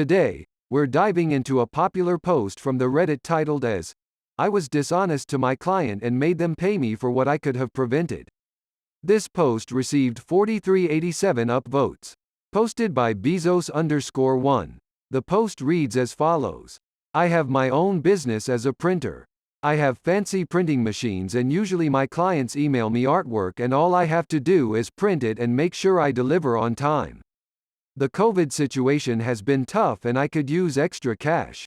today, we're diving into a popular post from the Reddit titled as, "I was dishonest to my client and made them pay me for what I could have prevented." This post received 4387 upvotes. Posted by Bezos_1. The post reads as follows. I have my own business as a printer. I have fancy printing machines and usually my clients email me artwork and all I have to do is print it and make sure I deliver on time. The COVID situation has been tough and I could use extra cash.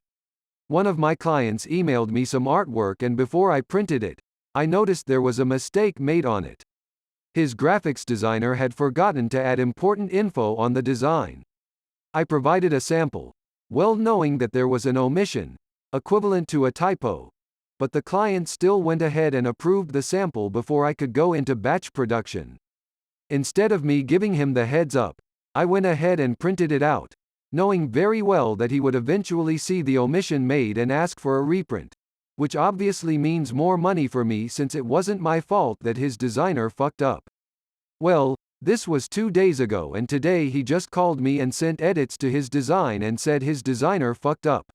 One of my clients emailed me some artwork and before I printed it, I noticed there was a mistake made on it. His graphics designer had forgotten to add important info on the design. I provided a sample, well knowing that there was an omission, equivalent to a typo, but the client still went ahead and approved the sample before I could go into batch production. Instead of me giving him the heads up, I went ahead and printed it out, knowing very well that he would eventually see the omission made and ask for a reprint, which obviously means more money for me since it wasn't my fault that his designer fucked up. Well, this was 2 days ago and today he just called me and sent edits to his design and said his designer fucked up.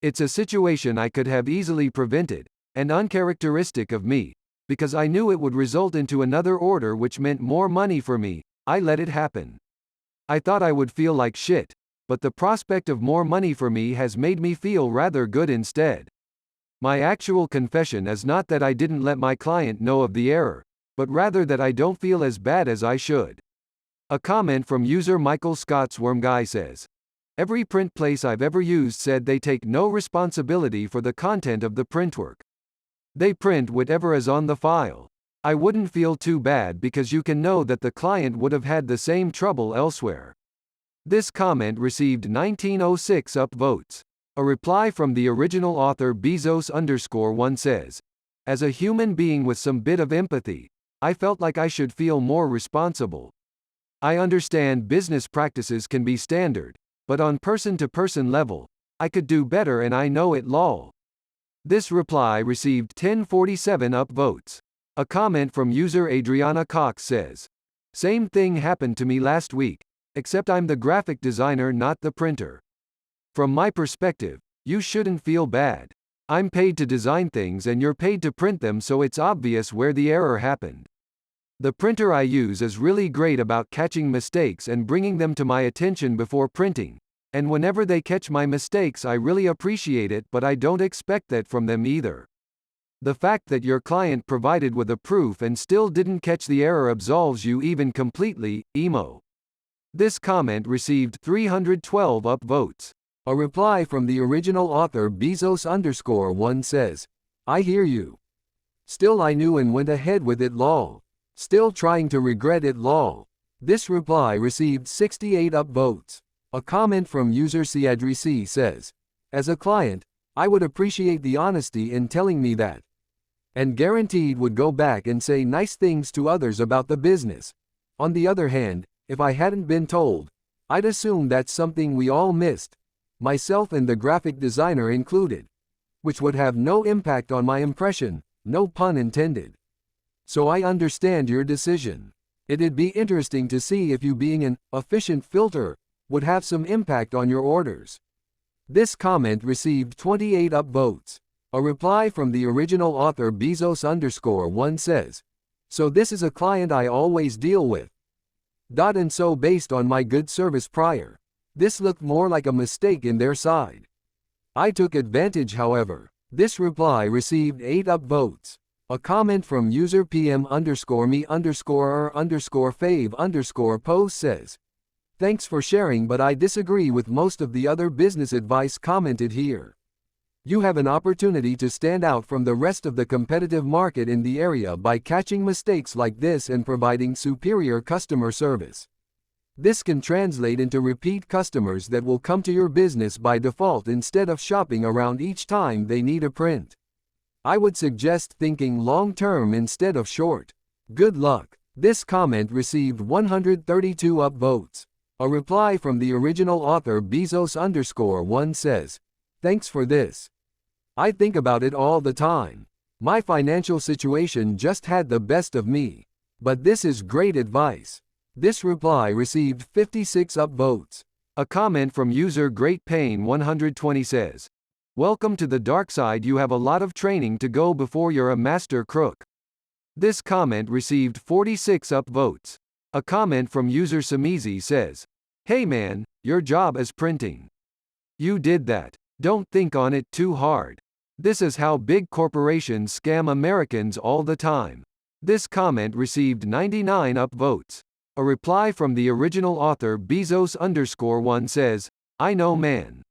It's a situation I could have easily prevented, and uncharacteristic of me, because I knew it would result into another order which meant more money for me. I let it happen. I thought I would feel like shit, but the prospect of more money for me has made me feel rather good instead. My actual confession is not that I didn't let my client know of the error, but rather that I don't feel as bad as I should. A comment from user Michael Scott's Wormguy says, every print place I've ever used said they take no responsibility for the content of the printwork. They print whatever is on the file. I wouldn't feel too bad because you can know that the client would have had the same trouble elsewhere. This comment received 1906 upvotes. A reply from the original author Bezos_1 says, as a human being with some bit of empathy, I felt like I should feel more responsible. I understand business practices can be standard, but on person-to-person level, I could do better and I know it lol. This reply received 1047 upvotes. A comment from user Adriana Cox says, same thing happened to me last week, except I'm the graphic designer not the printer. From my perspective, you shouldn't feel bad. I'm paid to design things and you're paid to print them so it's obvious where the error happened. The printer I use is really great about catching mistakes and bringing them to my attention before printing, and whenever they catch my mistakes I really appreciate it but I don't expect that from them either. The fact that your client provided with a proof and still didn't catch the error absolves you even completely, emo. This comment received 312 upvotes. A reply from the original author Bezos_1 says, I hear you. Still I knew and went ahead with it lol. Still trying to regret it lol. This reply received 68 upvotes. A comment from user Ciadri says, as a client, I would appreciate the honesty in telling me that. And guaranteed would go back and say nice things to others about the business. On the other hand, if I hadn't been told, I'd assume that's something we all missed, myself and the graphic designer included, which would have no impact on my impression, no pun intended. So I understand your decision. It'd be interesting to see if you being an efficient filter would have some impact on your orders. This comment received 28 upvotes. A reply from the original author Bezos_1 says, so this is a client I always deal with. And so based on my good service prior, this looked more like a mistake in their side. I took advantage however. This reply received 8 upvotes. A comment from user PM_me_er_fave_post says, thanks for sharing but I disagree with most of the other business advice commented here. You have an opportunity to stand out from the rest of the competitive market in the area by catching mistakes like this and providing superior customer service. This can translate into repeat customers that will come to your business by default instead of shopping around each time they need a print. I would suggest thinking long-term instead of short. Good luck. This comment received 132 upvotes. A reply from the original author Bezos_1 says, thanks for this. I think about it all the time. My financial situation just had the best of me. But this is great advice. This reply received 56 upvotes. A comment from user Great Pain 120 says, "Welcome to the dark side. You have a lot of training to go before you're a master crook." This comment received 46 upvotes. A comment from user Samizi says, "Hey man, your job is printing. You did that. Don't think on it too hard. This is how big corporations scam Americans all the time." This comment received 99 upvotes. A reply from the original author Bezos_1 says, "I know man.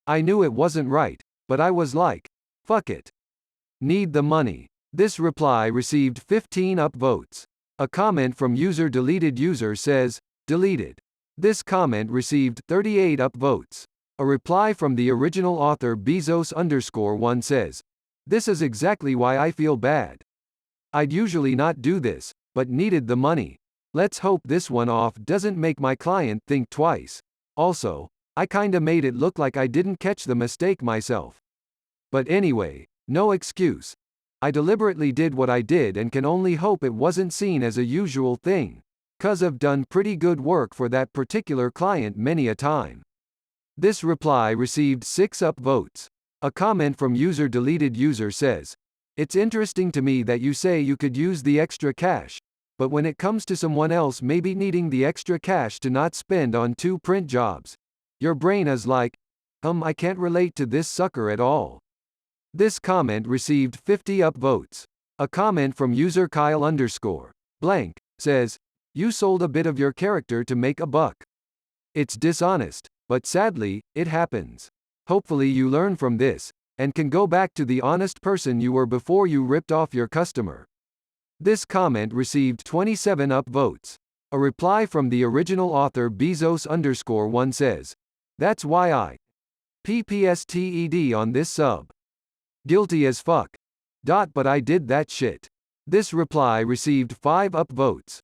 I knew it wasn't right, but I was like, fuck it. Need the money." This reply received 15 upvotes. A comment from user Deleted User says, "Deleted." This comment received 38 upvotes. A reply from the original author Bezos_1 says, "This is exactly why I feel bad. I'd usually not do this, but needed the money. Let's hope this one off doesn't make my client think twice. Also, I kinda made it look like I didn't catch the mistake myself. But anyway, no excuse. I deliberately did what I did and can only hope it wasn't seen as a usual thing, 'cause I've done pretty good work for that particular client many a time." This reply received 6 upvotes. A comment from user Deleted User says, "It's interesting to me that you say you could use the extra cash, but when it comes to someone else maybe needing the extra cash to not spend on 2 print jobs, your brain is like, I can't relate to this sucker at all." This comment received 50 upvotes. A comment from user Kyle_blank says, "You sold a bit of your character to make a buck. It's dishonest, but sadly, it happens. Hopefully you learn from this, and can go back to the honest person you were before you ripped off your customer." This comment received 27 upvotes. A reply from the original author Bezos_1 says, "That's why I PPSTED on this sub. Guilty as fuck. But I did that shit." This reply received 5 upvotes.